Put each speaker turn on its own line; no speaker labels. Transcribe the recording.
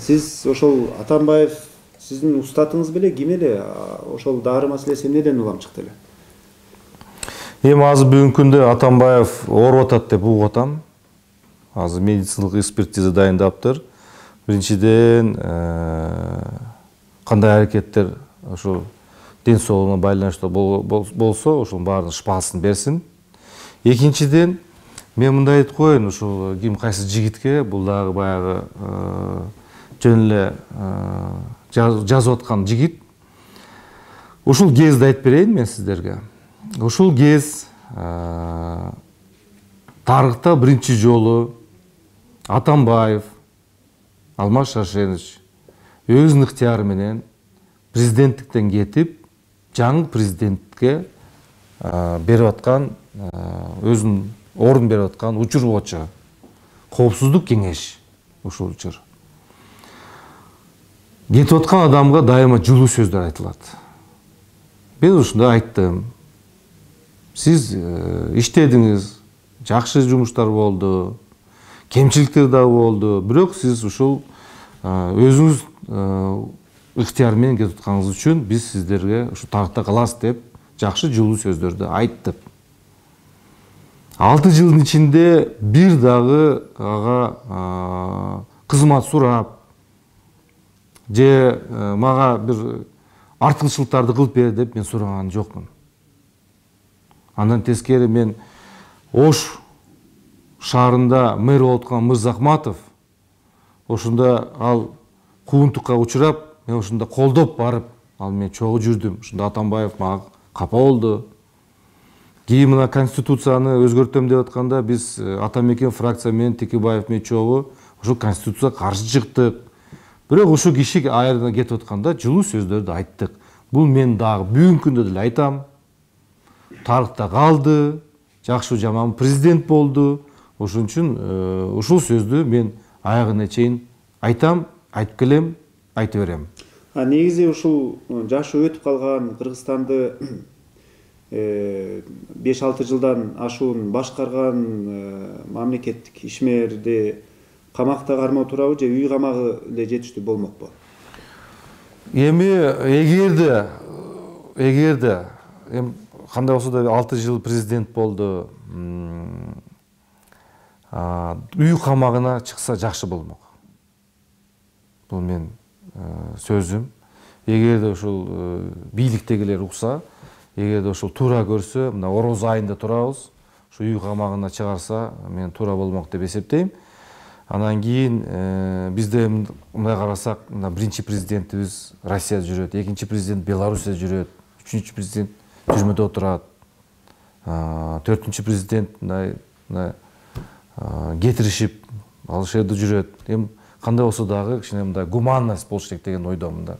Сиз ошол Атамбаев сиздин устатыңыз беле ким эле? Ошол дары маселеси эмнеден улам чыкты эле?
Эми азыр бүгүнкү күндө Атамбаев ооруп атат деп угуп атам. Азыр медициналык экспертиза дайындаптыр. Биринчиден, кандай аракеттер ошо ден соолугуна байланыштуу болсо, ошонун баарын шпасын берсин. Экинчиден, мен мындай айтып коеюн, ушул ким кайсы жигитке бул дагы баягы жөн эле жазып аткан жигит. Ушул кезди айтып берейин мен сиздерге. Ушул кез тарыхта биринчи жолу Атамбаев Алмаз Шаршенович өзүнүн ыктыяры менен президенттиктен кетип, жаңы президентке берип аткан, өзүнүн орун берип аткан учур болчу. Коопсуздук кеңеш ушул учур. Кетип аткан адамга дайыма жылуу сөздөр айтылат. Мен ушундай айттым. Сиз иштедиңиз, жакшы жумуштар болду, кемчиликтер да болду, бирок сиз ушул өзүңүз ыктыяр менен кетип атканыңыз үчүн биз сиздерге ушу тагытта каласыз деп жакшы жылуу сөздөрдү айттып. 6 жылдын ичинде бир дагы ага кызмат сурап, же мага бир артыкчылыктарды кылып бер деп мен сураган жокмун. Андан тескери мен Ош шаарында мэр болуп аткан Мырзахматов ошондо ал куугунтукка учурап, мен ошондо колдоп барып, ал мен чогуу жүрдүм. Ошондо Атамбаев мага капа болду. Кийин мына конституцияны өзгөртөм деп атканда биз Атамекен фракция менен Текебаев менен чогуу ошол конституцияга каршы чыктык. Бирок ушул киши айрына кетип атканда жылуу сөздөрдү айттык. Бул мен дагы бүгүнкү күндө деле айтам. Тарыхта калды, жакшы жаман президент болду. Ошон үчүн ушул сөздү мен аягына чейин айтам, айтып келем, айта берем.
Негизи ушул жашы өтүп калган Кыргызстанды 5-6 жылдан ашуун башкарган мамлекеттик ишмерди камакта кармоо туурабы же үй камагы эле жетиштүү болмокпу?
Эми эгерде кандай болсо да 6 жыл президент болду, үй камагына чыкса жакшы болмок. Бул мен сөзүм. Эгерде ушул бийликтегилер укса, эгерде ушул туура көрсө, мына ороз айында турабыз, ушу үй камагына чыгарса, мен туура болмок деп эсептейм. Анан кийин бизде мындай карасак, мына биринчи президентибиз Россияда жүрөт, экинчи президент Беларусияда жүрөт, үчүнчү президент түрмөдө отурат, 4-чү президент мындай кетиришип ал жерде жүрөт. Эми кандай болсо дагы кичине мындай гуманность болуш керек деген ойдомун да.